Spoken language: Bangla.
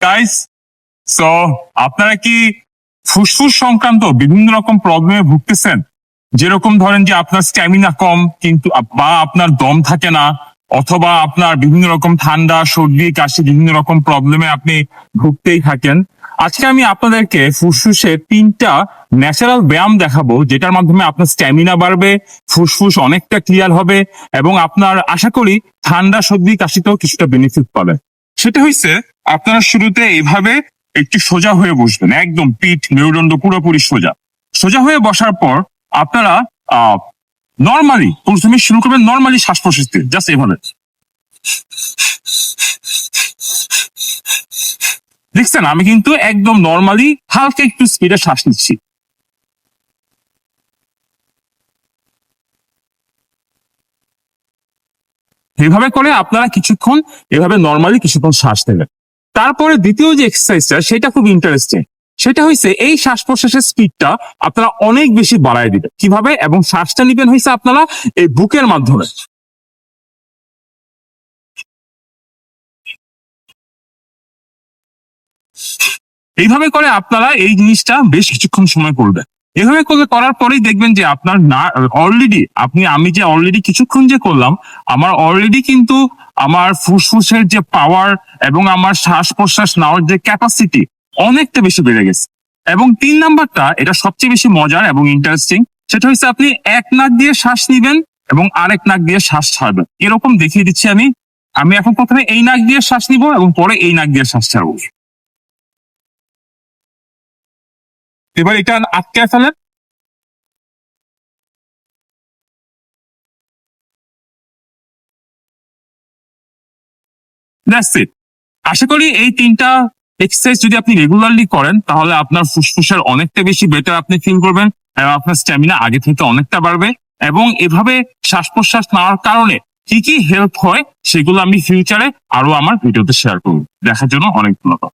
গাইস, সো আপনারা কি ফুসফুস সংক্রান্ত বিভিন্ন রকম প্রবলেমে ভুগতেছেন? যেরকম ধরেন যে আপনার স্ট্যামিনা কম কিন্তু বা আপনার দম থাকে না, অথবা আপনার বিভিন্ন রকম ঠান্ডা সর্দি কাশি বিভিন্ন রকম প্রবলেমে আপনি ভুগতেই থাকেন। আজকে আমি আপনাদেরকে ফুসফুসে 3টা ন্যাচারাল ব্যায়াম দেখাবো, যেটার মাধ্যমে আপনার স্ট্যামিনা বাড়বে, ফুসফুস অনেকটা ক্লিয়ার হবে এবং আপনার আশা করি ঠান্ডা সর্দি কাশিতেও কিছুটা বেনিফিট পাবেন। সেটা হইছে, আপনারা শুরুতে এইভাবে একটু সোজা হয়ে বসবেন, একদম পিঠ মেরুদণ্ড পুরোপুরি সোজা। সোজা হয়ে বসার পর আপনারা নর্মালি প্রথমে শুরু করবেন, নর্মালি শ্বাস প্রশ্বাস দিয়ে, জাস্ট এভাবে। দেখছেন, আমি কিন্তু একদম নর্মালি হালকা একটু স্পিডে শ্বাস নিচ্ছি। এইভাবে করে আপনারা কিছুক্ষণ এভাবে নর্মালি কিছুক্ষণ শ্বাস নেবেন। তারপরে দ্বিতীয় যে এক্সারসাইজটা, সেটা খুব ইন্টারেস্টিং। সেটা হয়েছে এই শ্বাস প্রশ্বাসের স্পিডটা আপনারা অনেক বেশি বাড়ায় দিবেন। কিভাবে? এবং শ্বাসটা নিবেন হয়েছে আপনারা এই বুকের মাধ্যমে। এইভাবে করে আপনারা এই জিনিসটা বেশ কিছুক্ষণ সময় করবেন। এভাবে করলে করার পরেই দেখবেন যে আপনার না অলরেডি আমি যে অলরেডি কিছুক্ষণ যে করলাম, আমার অলরেডি কিন্তু আমার ফুসফুসের যে পাওয়ার এবং আমার শ্বাস প্রশ্বাস নেওয়ার যে ক্যাপাসিটি অনেকটা বেশি বেড়ে গেছে। এবং 3 নাম্বারটা, এটা সবচেয়ে বেশি মজার এবং ইন্টারেস্টিং। সেটা হচ্ছে আপনি এক নাক দিয়ে শ্বাস নিবেন এবং আরেক নাক দিয়ে শ্বাস ছাড়বেন। এরকম দেখিয়ে দিচ্ছি আমি। আমি এখন প্রথমে এই নাক দিয়ে শ্বাস নিব এবং পরে এই নাক দিয়ে শ্বাস ছাড়বো। এবার এটা আটকে ফেলেন। That's it. আশা করি এই 3টা এক্সারসাইজ যদি আপনি রেগুলারলি করেন, তাহলে আপনার ফুসফুসের অনেকটা বেশি বেটার আপনি ফিল করবেন এবং আপনার স্ট্যামিনা আগে থেকে অনেকটা বাড়বে। এবং এভাবে শ্বাস প্রশ্বাস নেওয়ার কারণে কি কি হেল্প হয়, সেগুলো আমি ফিউচারে আরো আমার ভিডিওতে শেয়ার করব। দেখার জন্য অনেক ধন্যবাদ।